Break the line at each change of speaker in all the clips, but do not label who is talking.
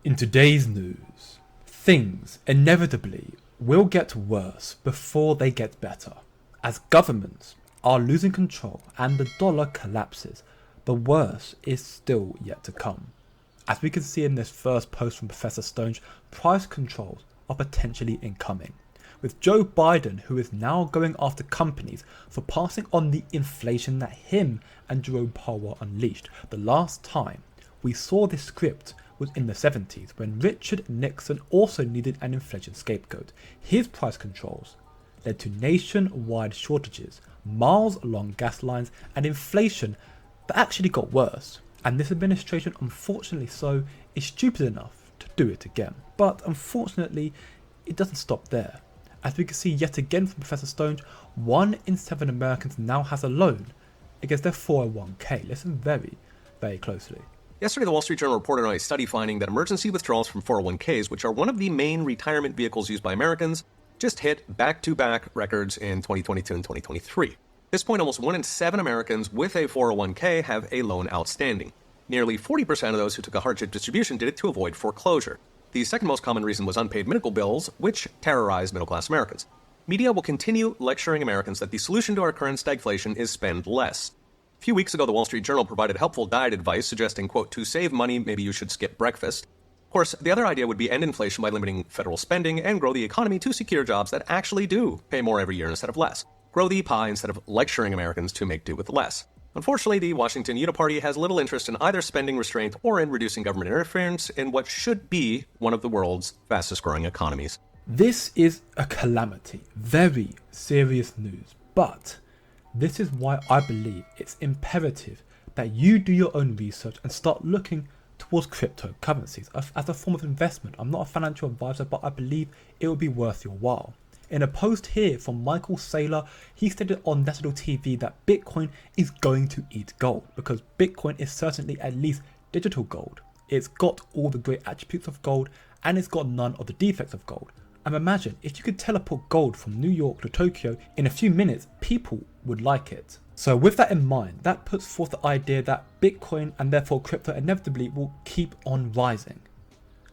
In today's news, things inevitably will get worse before they get better. As governments are losing control and the dollar collapses, the worst is still yet to come. As we can see in this first post from Professor Stone's, price controls are potentially incoming, with Joe Biden, who is now going after companies for passing on the inflation that him and Jerome Powell unleashed. The last time we saw this script was in the 70s, when Richard Nixon also needed an inflation scapegoat. His price controls led to nationwide shortages, miles along gas lines, and inflation that actually got worse. And this administration, unfortunately so, is stupid enough to do it again. But unfortunately, it doesn't stop there. As we can see yet again from Professor Stone, 1 in 7 Americans now has a loan against their 401k. Listen very, very closely.
Yesterday, the Wall Street Journal reported on a study finding that emergency withdrawals from 401ks, which are one of the main retirement vehicles used by Americans, just hit back-to-back records in 2022 and 2023. At this point, almost 1 in 7 Americans with a 401k have a loan outstanding. Nearly 40% of those who took a hardship distribution did it to avoid foreclosure. The second most common reason was unpaid medical bills, which terrorize middle-class Americans. Media will continue lecturing Americans that the solution to our current stagflation is spend less. A few weeks ago, the Wall Street Journal provided helpful diet advice suggesting, quote, to save money, maybe you should skip breakfast. Of course, the other idea would be end inflation by limiting federal spending and grow the economy to secure jobs that actually do pay more every year instead of less. Grow the pie instead of lecturing Americans to make do with less. Unfortunately, the Washington Uniparty has little interest in either spending restraint or in reducing government interference in what should be one of the world's fastest growing economies.
This is a calamity, very serious news, but this is why I believe it's imperative that you do your own research and start looking towards cryptocurrencies as a form of investment. I'm not a financial advisor, but I believe it would be worth your while. In a post here from Michael Saylor, he stated on National TV that Bitcoin is going to eat gold because Bitcoin is certainly at least digital gold. It's got all the great attributes of gold and it's got none of the defects of gold. And imagine if you could teleport gold from New York to Tokyo in a few minutes, people would like it. So with that in mind, that puts forth the idea that Bitcoin and therefore crypto inevitably will keep on rising.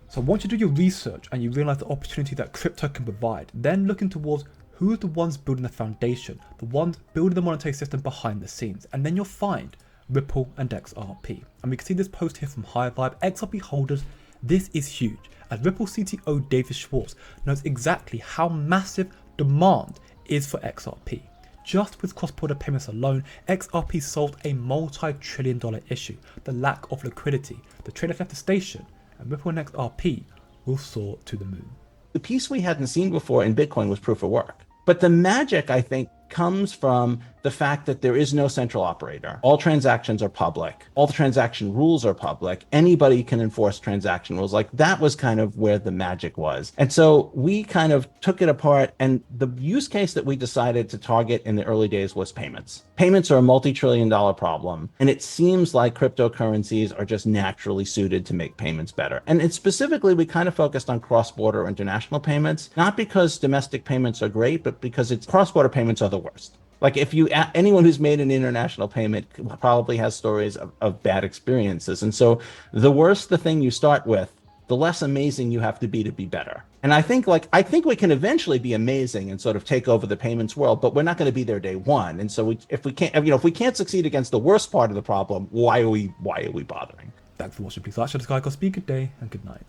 So once you do your research and you realize the opportunity that crypto can provide, then looking towards who are the ones building the foundation, the ones building the monetary system behind the scenes, and then you'll find Ripple and XRP. And we can see this post here from High Vibe. XRP holders, this is huge, as Ripple CTO David Schwartz knows exactly how massive demand is for XRP. Just with cross-border payments alone, XRP solved a multi-trillion-dollar issue, the lack of liquidity. The traders left the station, and Ripple and XRP will soar to the moon.
The piece we hadn't seen before in Bitcoin was proof of work. But the magic, I think, comes from the fact that there is no central operator. All transactions are public. All the transaction rules are public. Anybody can enforce transaction rules. Like that was kind of where the magic was. And so we kind of took it apart. And the use case that we decided to target in the early days was payments. Payments are a multi-trillion-dollar problem. And it seems like cryptocurrencies are just naturally suited to make payments better. And specifically, we kind of focused on cross-border international payments, not because domestic payments are great, but because cross-border payments are the worst. Like if anyone who's made an international payment probably has stories of bad experiences. And so the worse the thing you start with, the less amazing you have to be better. And I think we can eventually be amazing and sort of take over the payments world, but we're not going to be there day one. And so if we can't succeed against the worst part of the problem, why are we bothering?
Thanks for watching. Please like, subscribe, speak good day and good night.